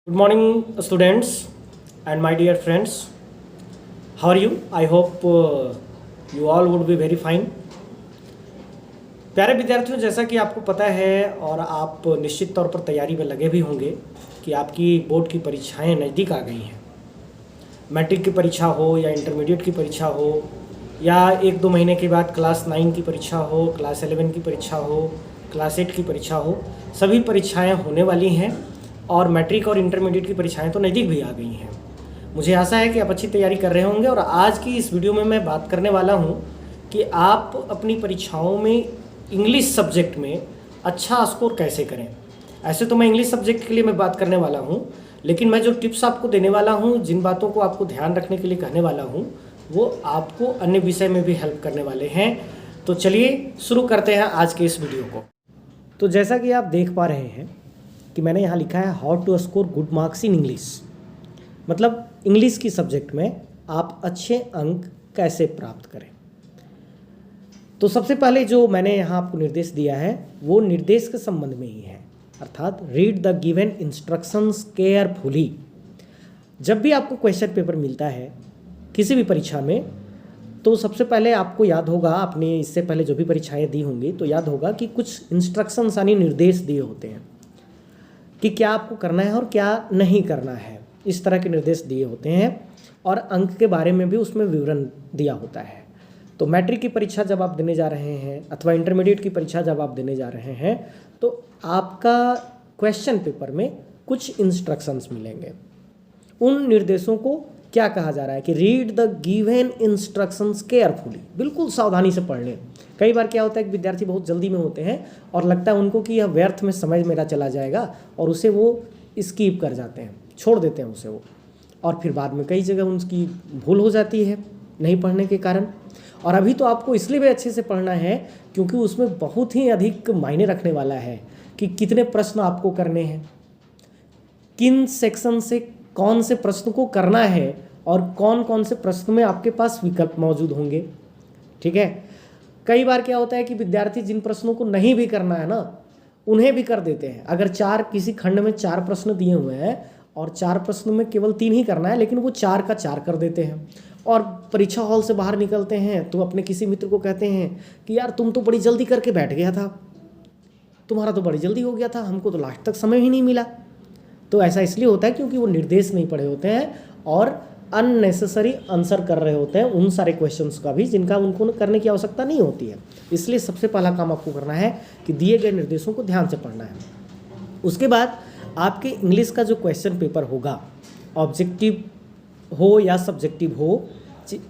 Good morning, students and my dear friends. How are you? I hope you all would be very fine. प्यारे विद्यार्थियों, जैसा कि आपको पता है और आप निश्चित तौर पर तैयारी में लगे भी होंगे कि आपकी बोर्ड की परीक्षाएं नज़दीक आ गई हैं। मैट्रिक की परीक्षा हो या इंटरमीडिएट की परीक्षा हो या एक दो महीने के बाद क्लास 9 की परीक्षा हो, क्लास 11 की परीक्षा हो, क्लास 8 की परीक्षा हो, सभी परीक्षाएं होने वाली हैं और मैट्रिक और इंटरमीडिएट की परीक्षाएं तो नज़दीक भी आ गई हैं। मुझे आशा है कि आप अच्छी तैयारी कर रहे होंगे और आज की इस वीडियो में मैं बात करने वाला हूं कि आप अपनी परीक्षाओं में इंग्लिश सब्जेक्ट में अच्छा स्कोर कैसे करें। ऐसे तो मैं इंग्लिश सब्जेक्ट के लिए मैं बात करने वाला हूं, लेकिन मैं जो टिप्स आपको देने वाला हूं, जिन बातों को आपको ध्यान रखने के लिए कहने वाला हूं, वो आपको अन्य विषय में भी हेल्प करने वाले हैं। तो चलिए शुरू करते हैं आज के इस वीडियो को। तो जैसा कि आप देख पा रहे हैं कि मैंने यहाँ लिखा है how to score good marks in English, मतलब इंग्लिश की सब्जेक्ट में आप अच्छे अंक कैसे प्राप्त करें। तो सबसे पहले जो मैंने यहाँ आपको निर्देश दिया है वो निर्देश के संबंध में ही है, अर्थात read the given instructions carefully. जब भी आपको क्वेश्चन पेपर मिलता है किसी भी परीक्षा में, तो सबसे पहले आपको याद होगा, आपने इससे पहले जो भी परीक्षाएं दी होंगी तो याद होगा कि कुछ इंस्ट्रक्शंस यानी निर्देश दिए होते हैं कि क्या आपको करना है और क्या नहीं करना है। इस तरह के निर्देश दिए होते हैं और अंक के बारे में भी उसमें विवरण दिया होता है। तो मैट्रिक की परीक्षा जब आप देने जा रहे हैं अथवा इंटरमीडिएट की परीक्षा जब आप देने जा रहे हैं तो आपका क्वेश्चन पेपर में कुछ इंस्ट्रक्शंस मिलेंगे। उन निर्देशों को क्या कहा जा रहा है कि read the given instructions carefully, बिल्कुल सावधानी से पढ़ लें। कई बार क्या होता है कि विद्यार्थी बहुत जल्दी में होते हैं और लगता है उनको कि यह व्यर्थ में समय मेरा चला जाएगा और उसे वो स्किप कर जाते हैं, छोड़ देते हैं उसे वो, और फिर बाद में कई जगह उनकी भूल हो जाती है नहीं पढ़ने के कारण। और अभी तो आपको इसलिए भी अच्छे से पढ़ना है क्योंकि उसमें बहुत ही अधिक मायने रखने वाला है कि कितने प्रश्न आपको करने हैं, किन सेक्शन से कौन से प्रश्न को करना है और कौन कौन से प्रश्न में आपके पास विकल्प मौजूद होंगे। ठीक है, कई बार क्या होता है कि विद्यार्थी जिन प्रश्नों को नहीं भी करना है ना उन्हें भी कर देते हैं। अगर किसी खंड में 4 प्रश्न दिए हुए हैं और 4 प्रश्नों में केवल 3 ही करना है, लेकिन वो 4 का 4 कर देते हैं और परीक्षा हॉल से बाहर निकलते हैं तो अपने किसी मित्र को कहते हैं कि यार तुम तो बड़ी जल्दी करके बैठ गया था, तुम्हारा तो बड़ी जल्दी हो गया था, हमको तो लास्ट तक समय ही नहीं मिला। तो ऐसा इसलिए होता है क्योंकि वो निर्देश नहीं पढ़े होते हैं और अननेसेसरी आंसर कर रहे होते हैं उन सारे क्वेश्चंस का भी जिनका उनको करने की आवश्यकता नहीं होती है। इसलिए सबसे पहला काम आपको करना है कि दिए गए निर्देशों को ध्यान से पढ़ना है। उसके बाद आपके इंग्लिश का जो क्वेश्चन पेपर होगा, ऑब्जेक्टिव हो या सब्जेक्टिव हो,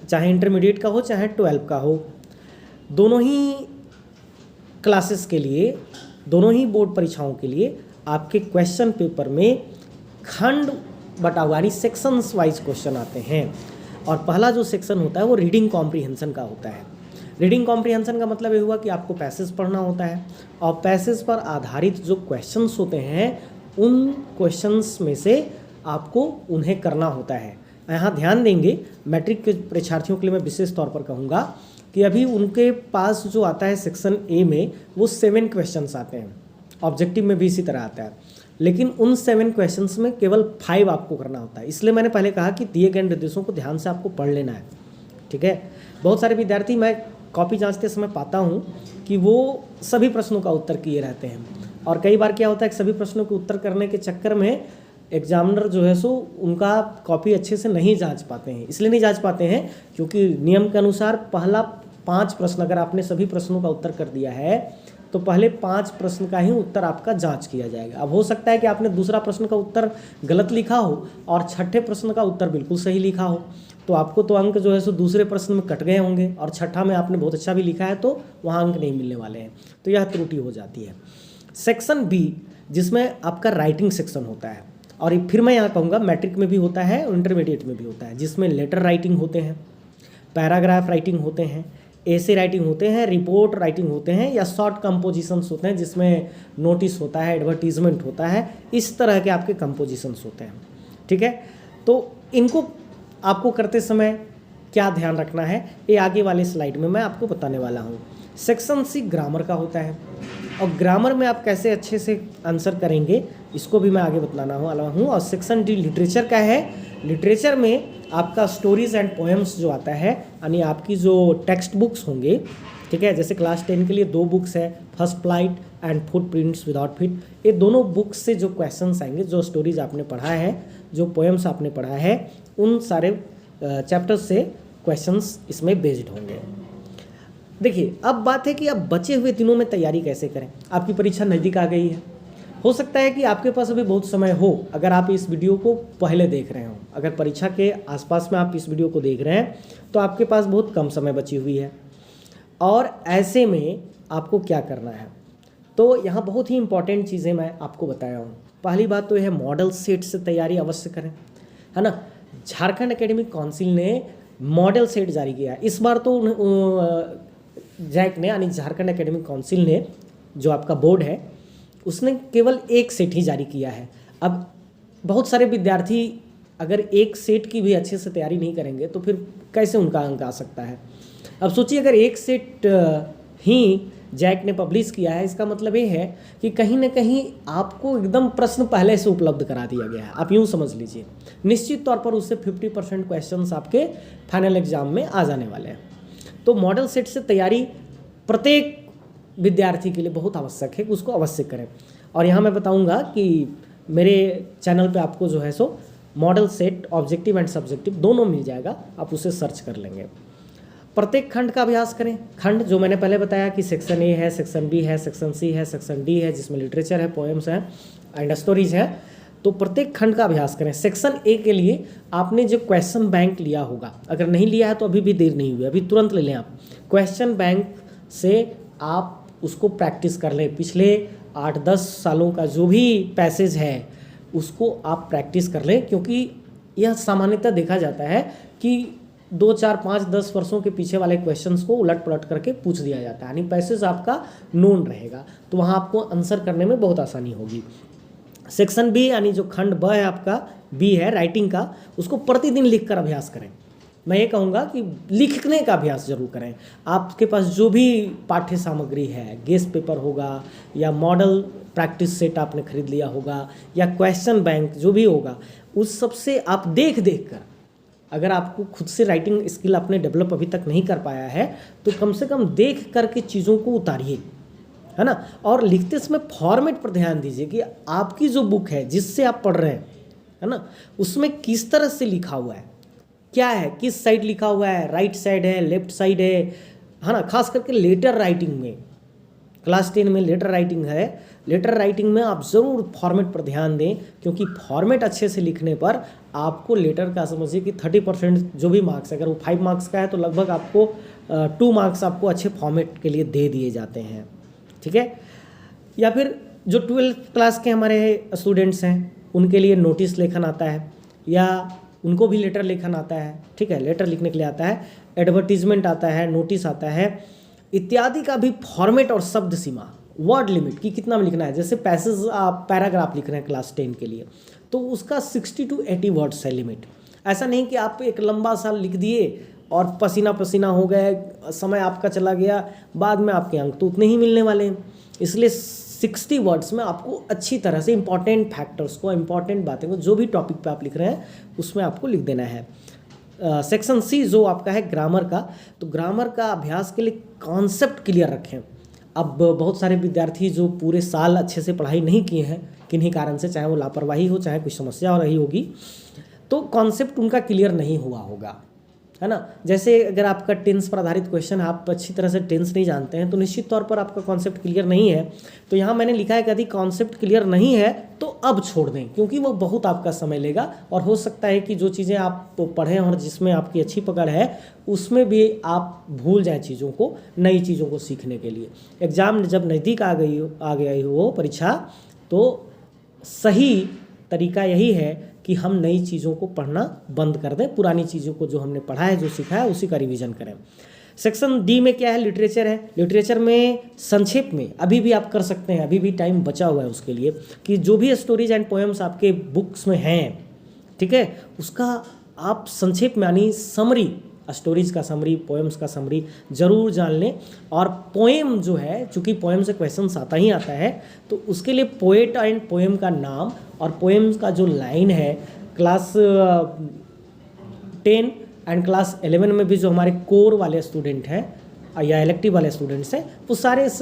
चाहे इंटरमीडिएट का हो चाहे 12 का हो, दोनों ही क्लासेस के लिए, दोनों ही बोर्ड परीक्षाओं के लिए आपके क्वेश्चन पेपर में खंड बटा हुआ यानी सेक्शंस वाइज क्वेश्चन आते हैं। और पहला जो सेक्शन होता है वो रीडिंग कॉम्प्रीहेंशन का होता है। रीडिंग कॉम्प्रीहेंशन का मतलब ये हुआ कि आपको पैसेज पढ़ना होता है और पैसेज पर आधारित जो क्वेश्चंस होते हैं उन क्वेश्चंस में से आपको उन्हें करना होता है। यहाँ ध्यान देंगे, मैट्रिक के परीक्षार्थियों के लिए मैं विशेष तौर पर कहूँगा कि अभी उनके पास जो आता है सेक्शन ए में वो 7 क्वेश्चंस आते हैं, ऑब्जेक्टिव में भी इसी तरह आता है, लेकिन उन 7 क्वेश्चंस में केवल 5 आपको करना होता है। इसलिए मैंने पहले कहा कि दिए गए निर्देशों को ध्यान से आपको पढ़ लेना है। ठीक है, बहुत सारे विद्यार्थी मैं कॉपी जांचते समय पाता हूँ कि वो सभी प्रश्नों का उत्तर किए रहते हैं और कई बार क्या होता है कि सभी प्रश्नों के उत्तर करने के चक्कर में एग्जामिनर जो है सो उनका कॉपी अच्छे से नहीं जांच पाते हैं। इसलिए नहीं जांच पाते हैं क्योंकि नियम के अनुसार पहला 5 प्रश्न अगर आपने सभी प्रश्नों का उत्तर कर दिया है तो पहले 5 प्रश्न का ही उत्तर आपका जांच किया जाएगा। अब हो सकता है कि आपने दूसरा प्रश्न का उत्तर गलत लिखा हो और छठे प्रश्न का उत्तर बिल्कुल सही लिखा हो, तो आपको तो अंक जो है सो दूसरे प्रश्न में कट गए होंगे और छठा में आपने बहुत अच्छा भी लिखा है तो वहाँ अंक नहीं मिलने वाले हैं। तो यह त्रुटि हो जाती है। सेक्शन बी जिसमें आपका राइटिंग सेक्शन होता है, और फिर मैं यहाँ कहूँगा मैट्रिक में भी होता है और इंटरमीडिएट में भी होता है, जिसमें लेटर राइटिंग होते हैं, पैराग्राफ राइटिंग होते हैं, ऐसे राइटिंग होते हैं, रिपोर्ट राइटिंग होते हैं या शॉर्ट कंपोजिशंस होते हैं जिसमें नोटिस होता है, एडवर्टीजमेंट होता है, इस तरह के आपके कंपोजिशंस होते हैं। ठीक है, तो इनको आपको करते समय क्या ध्यान रखना है ये आगे वाले स्लाइड में मैं आपको बताने वाला हूँ। सेक्शन सी ग्रामर का होता है, और ग्रामर में आप कैसे अच्छे से आंसर करेंगे इसको भी मैं आगे बतलाना वाला हूँ। और सेक्शन डी लिटरेचर का है। लिटरेचर में आपका स्टोरीज एंड पोएम्स जो आता है, यानी आपकी जो टेक्स्ट बुक्स होंगे, ठीक है, जैसे क्लास 10 के लिए 2 बुक्स है, first flight and footprints without feet. ये दोनों बुक्स से जो क्वेश्चंस आएंगे, जो स्टोरीज आपने पढ़ा है, जो पोएम्स आपने पढ़ा है, उन सारे चैप्टर्स से क्वेश्चंस इसमें बेस्ड होंगे। देखिए, अब बात है कि अब बचे हुए दिनों में तैयारी कैसे करें। आपकी परीक्षा नज़दीक आ गई है, हो सकता है कि आपके पास अभी बहुत समय हो, अगर आप इस वीडियो को पहले देख रहे हो, अगर परीक्षा के आसपास में आप इस वीडियो को देख रहे हैं तो आपके पास बहुत कम समय बची हुई है। और ऐसे में आपको क्या करना है, तो यहाँ बहुत ही इंपॉर्टेंट चीज़ें मैं आपको बताया हूँ। पहली बात तो यह है, मॉडल सेट से तैयारी अवश्य करें, है ना। झारखंड एकेडमिक काउंसिल ने मॉडल सेट जारी किया है इस बार। तो जैक ने, यानी झारखंड एकेडमिक काउंसिल ने, जो आपका बोर्ड है, उसने केवल एक सेट ही जारी किया है। अब बहुत सारे विद्यार्थी अगर एक सेट की भी अच्छे से तैयारी नहीं करेंगे तो फिर कैसे उनका अंक आ सकता है। अब सोचिए, अगर एक सेट ही जैक ने पब्लिश किया है, इसका मतलब ये है कि कहीं ना कहीं आपको एकदम प्रश्न पहले से उपलब्ध करा दिया गया है। आप यूँ समझ लीजिए, निश्चित तौर पर उससे 50% क्वेश्चंस आपके फाइनल एग्जाम में आ जाने वाले हैं। तो मॉडल सेट से तैयारी प्रत्येक विद्यार्थी के लिए बहुत आवश्यक है कि उसको अवश्य करें। और यहाँ मैं बताऊँगा कि मेरे चैनल पे आपको जो है सो model set objective and subjective दोनों मिल जाएगा, आप उसे सर्च कर लेंगे। प्रत्येक खंड का अभ्यास करें। खंड जो मैंने पहले बताया कि सेक्शन ए है, सेक्शन बी है, सेक्शन सी है, सेक्शन डी है, जिसमें लिटरेचर है, पोएम्स है एंड स्टोरीज है। तो प्रत्येक खंड का अभ्यास करें। सेक्शन ए के लिए आपने जो क्वेश्चन बैंक लिया होगा, अगर नहीं लिया है तो अभी भी देर नहीं हुई, अभी तुरंत ले लें आप। क्वेश्चन बैंक से आप उसको प्रैक्टिस कर लें। पिछले 8-10 सालों का जो भी पैसेज है उसको आप प्रैक्टिस कर लें, क्योंकि यह सामान्यतः देखा जाता है कि 2, 4, 5, 10 वर्षों के पीछे वाले क्वेश्चंस को उलट पलट करके पूछ दिया जाता है, यानी पैसेज आपका नोन रहेगा, तो वहाँ आपको आंसर करने में बहुत आसानी होगी। सेक्शन बी, यानी जो खंड ब है आपका, बी है राइटिंग का, उसको प्रतिदिन लिख कर अभ्यास करें। मैं ये कहूँगा कि लिखने का अभ्यास जरूर करें। आपके पास जो भी पाठ्य सामग्री है, गेस्ट पेपर होगा या मॉडल प्रैक्टिस सेट आपने खरीद लिया होगा या क्वेश्चन बैंक जो भी होगा, उस सब से आप देख कर, अगर आपको खुद से राइटिंग स्किल आपने डेवलप अभी तक नहीं कर पाया है तो कम से कम देख करके चीज़ों को उतारिए, है ना। और लिखते समय फॉर्मेट पर ध्यान दीजिए कि आपकी जो बुक है जिससे आप पढ़ रहे हैं, है ना, उसमें किस तरह से लिखा हुआ है, क्या है, किस साइड लिखा हुआ है, राइट साइड है, लेफ्ट साइड है ना। खास करके लेटर राइटिंग में, क्लास 10 में लेटर राइटिंग है, लेटर राइटिंग में आप ज़रूर फॉर्मेट पर ध्यान दें, क्योंकि फॉर्मेट अच्छे से लिखने पर आपको लेटर का समझिए कि 30% जो भी मार्क्स, अगर वो 5 मार्क्स का है तो लगभग आपको 2 मार्क्स आपको अच्छे फॉर्मेट के लिए दे दिए जाते हैं, ठीक है। या फिर जो 12th क्लास के हमारे स्टूडेंट्स हैं उनके लिए नोटिस लेखन आता है, या उनको भी लेटर लेखन आता है, ठीक है, लेटर लिखने के लिए आता है, एडवर्टीजमेंट आता है, नोटिस आता है इत्यादि का भी फॉर्मेट और शब्द सीमा, वर्ड लिमिट कि कितना में लिखना है। जैसे पैसेज आप पैराग्राफ लिख रहे हैं क्लास 10 के लिए, तो उसका 60 to 80 वर्ड्स है लिमिट। ऐसा नहीं कि आप एक लंबा सा लिख दिए और पसीना पसीना हो गए, समय आपका चला गया, बाद में आपके अंक तो उतने ही मिलने वाले हैं। इसलिए 60 वर्ड्स में आपको अच्छी तरह से इंपॉर्टेंट फैक्टर्स को, इंपॉर्टेंट बातें को, जो भी टॉपिक पे आप लिख रहे हैं उसमें आपको लिख देना है। सेक्शन सी जो आपका है ग्रामर का, तो ग्रामर का अभ्यास के लिए कॉन्सेप्ट क्लियर रखें। अब बहुत सारे विद्यार्थी जो पूरे साल अच्छे से पढ़ाई नहीं किए हैं किन्हीं कारण से, चाहे वो लापरवाही हो, चाहे कुछ समस्या हो रही होगी, तो कॉन्सेप्ट उनका क्लियर नहीं हुआ होगा, है ना। जैसे अगर आपका टेंस पर आधारित क्वेश्चन, आप अच्छी तरह से टेंस नहीं जानते हैं तो निश्चित तौर पर आपका कॉन्सेप्ट क्लियर नहीं है। तो यहाँ मैंने लिखा है कि यदि कॉन्सेप्ट क्लियर नहीं है तो अब छोड़ दें, क्योंकि वो बहुत आपका समय लेगा और हो सकता है कि जो चीज़ें आप पढ़ें और जिसमें आपकी अच्छी पकड़ है उसमें भी आप भूल जाएं चीज़ों को, नई चीज़ों को सीखने के लिए। एग्ज़ाम जब नज़दीक आ गई हो परीक्षा, तो सही तरीका यही है कि हम नई चीज़ों को पढ़ना बंद कर दें, पुरानी चीज़ों को जो हमने पढ़ा है, जो सीखा है, उसी का रिवीजन करें। सेक्शन डी में क्या है, लिटरेचर है। लिटरेचर में संक्षेप में अभी भी आप कर सकते हैं, अभी भी टाइम बचा हुआ है उसके लिए, कि जो भी स्टोरीज एंड पोएम्स आपके बुक्स में हैं, ठीक है, उसका आप संक्षेप में यानी समरी स्टोरीज का समरी, पोएम्स का समरी ज़रूर जान लें। और पोएम जो है, चूँकि पोएम से क्वेश्चन आता ही आता है, तो उसके लिए पोएट एंड पोएम का नाम और पोएम्स का जो लाइन है, क्लास 10 एंड क्लास 11 में भी जो हमारे कोर वाले स्टूडेंट हैं या इलेक्टिव वाले स्टूडेंट्स हैं, वो सारे इस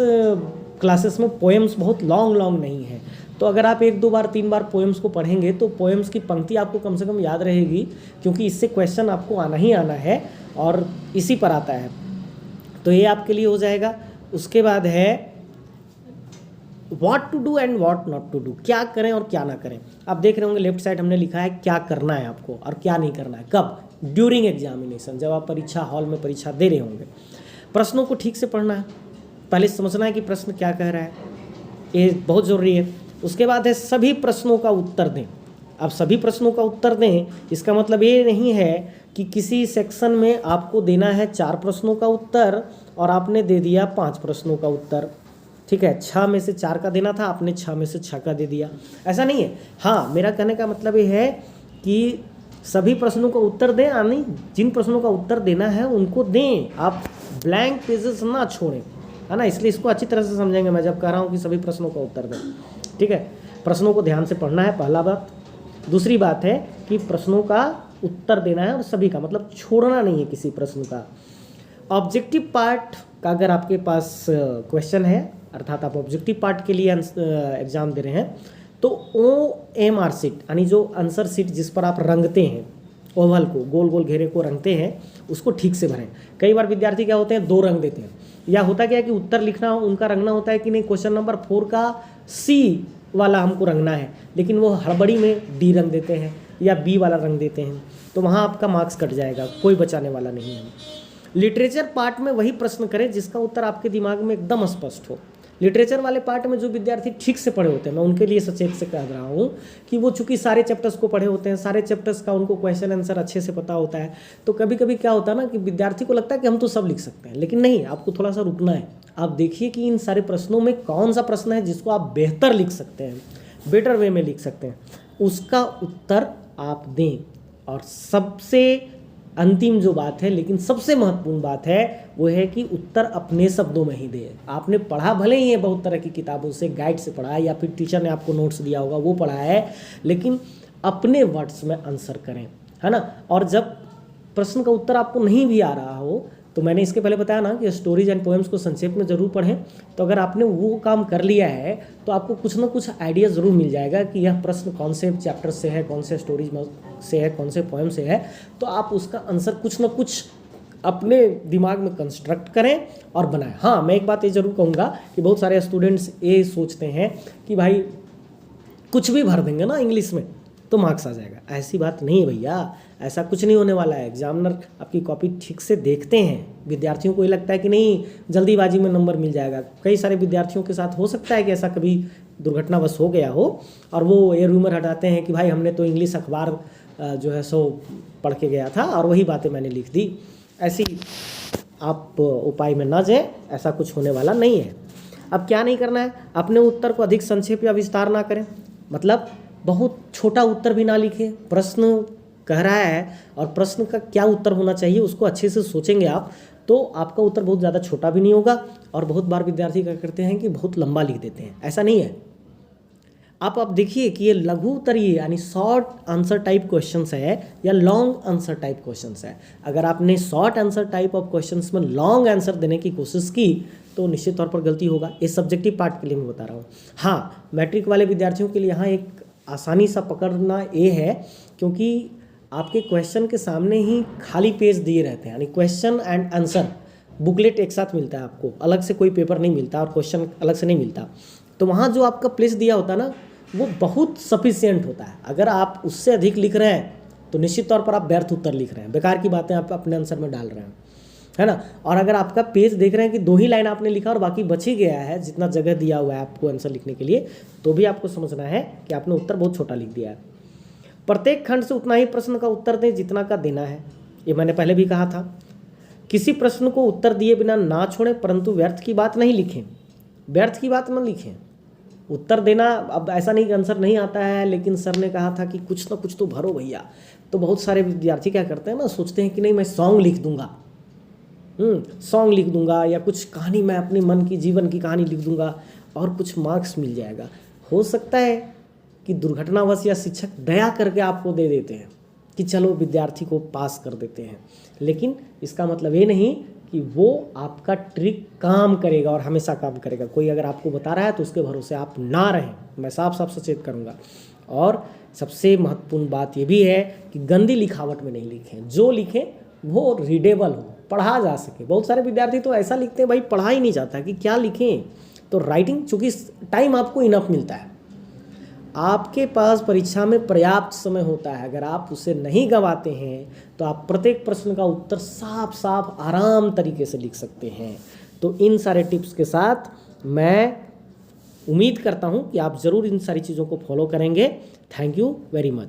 क्लासेस में पोएम्स बहुत लॉन्ग नहीं है। तो अगर आप 1-2 बार 3 बार पोएम्स को पढ़ेंगे तो पोएम्स की पंक्ति आपको कम से कम याद रहेगी, क्योंकि इससे क्वेश्चन आपको आना ही आना है और इसी पर आता है। तो ये आपके लिए हो जाएगा। उसके बाद है what to do and what not to do, क्या करें और क्या ना करें। आप देख रहे होंगे लेफ्ट साइड हमने लिखा है क्या करना है आपको और क्या नहीं करना है। कब? ड्यूरिंग एग्जामिनेशन, जब आप परीक्षा हॉल में परीक्षा दे रहे होंगे। प्रश्नों को ठीक से पढ़ना है, पहले समझना है कि प्रश्न क्या कह रहा है, ये बहुत ज़रूरी है। उसके बाद है सभी प्रश्नों का उत्तर दें। अब सभी प्रश्नों का उत्तर दें, इसका मतलब ये नहीं है कि किसी सेक्शन में आपको देना है 4 प्रश्नों का उत्तर और आपने दे दिया 5 प्रश्नों का उत्तर, ठीक है। 6 में से 4 का देना था, आपने 6 में से 6 का दे दिया, ऐसा नहीं है। हाँ, मेरा कहने का मतलब ये है कि सभी प्रश्नों का उत्तर दें, यानी जिन प्रश्नों का उत्तर देना है उनको दें, आप ब्लैंक पेजेस ना छोड़ें, है ना। इसलिए इसको अच्छी तरह से समझेंगे मैं जब कह रहा हूँ कि सभी प्रश्नों का उत्तर दें, ठीक है। प्रश्नों को ध्यान से पढ़ना है, पहला बात। दूसरी बात है कि प्रश्नों का उत्तर देना है और सभी का, मतलब छोड़ना नहीं है किसी प्रश्न का। ऑब्जेक्टिव पार्ट का अगर आपके पास क्वेश्चन है, अर्थात आप ऑब्जेक्टिव पार्ट के लिए एग्जाम दे रहे हैं, तो OMR शीट, यानी जो आंसर शीट जिस पर आप रंगते हैं, ओवल को, गोल गोल घेरे को रंगते हैं, उसको ठीक से भरें। कई बार विद्यार्थी क्या होते हैं, 2 रंग देते हैं, या होता क्या है कि उत्तर लिखना उनका रंगना होता है कि नहीं, क्वेश्चन नंबर 4 का C वाला हमको रंगना है, लेकिन वो हड़बड़ी में D रंग देते हैं या B वाला रंग देते हैं, तो वहाँ आपका मार्क्स कट जाएगा, कोई बचाने वाला नहीं है। लिटरेचर पार्ट में वही प्रश्न करें जिसका उत्तर आपके दिमाग में एकदम स्पष्ट हो। लिटरेचर वाले पार्ट में जो विद्यार्थी ठीक से पढ़े होते हैं, मैं उनके लिए सचेत से कह रहा हूँ कि वो चूंकि सारे चैप्टर्स को पढ़े होते हैं, सारे चैप्टर्स का उनको क्वेश्चन आंसर अच्छे से पता होता है, तो कभी कभी क्या होता है ना कि विद्यार्थी को लगता है कि हम तो सब लिख सकते हैं, लेकिन नहीं, आपको थोड़ा सा रुकना है। आप देखिए कि इन सारे प्रश्नों में कौन सा प्रश्न है जिसको आप बेहतर लिख सकते हैं, बेटर वे में लिख सकते हैं, उसका उत्तर आप दें। और सबसे अंतिम जो बात है, लेकिन सबसे महत्वपूर्ण बात है, वो है कि उत्तर अपने शब्दों में ही दें। आपने पढ़ा भले ही है बहुत तरह की किताबों से, गाइड से पढ़ा है, या फिर टीचर ने आपको नोट्स दिया होगा वो पढ़ा है, लेकिन अपने वर्ड्स में आंसर करें, है ना। और जब प्रश्न का उत्तर आपको नहीं भी आ रहा हो, तो मैंने इसके पहले बताया ना कि स्टोरीज एंड पोएम्स को संक्षेप में ज़रूर पढ़ें। तो अगर आपने वो काम कर लिया है तो आपको कुछ ना कुछ आइडिया ज़रूर मिल जाएगा कि यह प्रश्न कौन से चैप्टर से है, कौन से स्टोरीज से है, कौन से पोएम से है। तो आप उसका आंसर कुछ ना कुछ अपने दिमाग में कंस्ट्रक्ट करें और बनाएं। हाँ, मैं एक बात ये ज़रूर कहूँगा कि बहुत सारे स्टूडेंट्स ये सोचते हैं कि भाई कुछ भी भर देंगे ना इंग्लिश में तो मार्क्स आ जाएगा। ऐसी बात नहीं है भैया, ऐसा कुछ नहीं होने वाला है। एग्जामिनर आपकी कॉपी ठीक से देखते हैं, विद्यार्थियों को ये लगता है कि नहीं जल्दीबाजी में नंबर मिल जाएगा। कई सारे विद्यार्थियों के साथ हो सकता है कि ऐसा कभी दुर्घटनावश हो गया हो और वो ये रूमर हटाते हैं कि भाई हमने तो इंग्लिश अखबार जो है सो पढ़ के गया था और वही बातें मैंने लिख दी। ऐसी आप उपाय में ना जाएं, ऐसा कुछ होने वाला नहीं है। अब क्या नहीं करना है, अपने उत्तर को अधिक संक्षेप या विस्तार ना करें, मतलब बहुत छोटा उत्तर भी ना लिखें। प्रश्न कह रहा है और प्रश्न का क्या उत्तर होना चाहिए उसको अच्छे से सोचेंगे आप, तो आपका उत्तर बहुत ज़्यादा छोटा भी नहीं होगा। और बहुत बार विद्यार्थी क्या करते हैं कि बहुत लंबा लिख देते हैं, ऐसा नहीं है। आप देखिए कि ये लघु उत्तरीय यानी शॉर्ट आंसर टाइप क्वेश्चंस है या लॉन्ग आंसर टाइप क्वेश्चंस है। अगर आपने short answer type of questions में लॉन्ग आंसर देने की कोशिश की तो निश्चित तौर पर गलती होगा। ये सब्जेक्टिव पार्ट के लिए मैं बता रहा हूँ। हाँ, मैट्रिक वाले विद्यार्थियों के लिए यहाँ एक आसानी सा पकड़ना ये है क्योंकि आपके क्वेश्चन के सामने ही खाली पेज दिए रहते हैं, यानी क्वेश्चन एंड आंसर बुकलेट एक साथ मिलता है आपको, अलग से कोई पेपर नहीं मिलता और क्वेश्चन अलग से नहीं मिलता। तो वहाँ जो आपका प्लेस दिया होता है ना, वो बहुत सफिशिएंट होता है। अगर आप उससे अधिक लिख रहे हैं तो निश्चित तौर पर आप व्यर्थ उत्तर लिख रहे हैं, बेकार की बातें आप अपने आंसर में डाल रहे हैं, है ना। और अगर आपका पेज देख रहे हैं कि 2 ही लाइन आपने लिखा और बाकी बच ही गया है जितना जगह दिया हुआ है आपको आंसर लिखने के लिए, तो भी आपको समझना है कि आपने उत्तर बहुत छोटा लिख दिया है। प्रत्येक खंड से उतना ही प्रश्न का उत्तर दें जितना का देना है, ये मैंने पहले भी कहा था। किसी प्रश्न को उत्तर दिए बिना ना छोड़ें, परंतु व्यर्थ की बात नहीं लिखें, व्यर्थ की बात न लिखें। उत्तर देना, अब ऐसा नहीं कि आंसर नहीं आता है, लेकिन सर ने कहा था कि कुछ ना कुछ तो भरो भैया। तो बहुत सारे विद्यार्थी क्या करते हैं ना, सोचते हैं कि नहीं मैं सॉन्ग लिख दूंगा, सॉन्ग लिख दूंगा या कुछ कहानी, मैं अपने मन की जीवन की कहानी लिख दूंगा और कुछ मार्क्स मिल जाएगा। हो सकता है कि दुर्घटनावश या शिक्षक दया करके आपको दे देते हैं कि चलो विद्यार्थी को पास कर देते हैं, लेकिन इसका मतलब ये नहीं कि वो आपका ट्रिक काम करेगा और हमेशा काम करेगा। कोई अगर आपको बता रहा है तो उसके भरोसे आप ना रहें, मैं साफ साफ सचेत करूँगा। और सबसे महत्वपूर्ण बात ये भी है कि गंदी लिखावट में नहीं लिखें, जो लिखें वो रीडेबल हो, पढ़ा जा सके। बहुत सारे विद्यार्थी तो ऐसा लिखते हैं भाई पढ़ा ही नहीं जाता कि क्या लिखें। तो राइटिंग, चूँकि टाइम आपको इनफ मिलता है, आपके पास परीक्षा में पर्याप्त समय होता है, अगर आप उसे नहीं गंवाते हैं तो आप प्रत्येक प्रश्न का उत्तर साफ साफ आराम तरीके से लिख सकते हैं। तो इन सारे टिप्स के साथ मैं उम्मीद करता हूं कि आप ज़रूर इन सारी चीज़ों को फॉलो करेंगे। Thank you very much.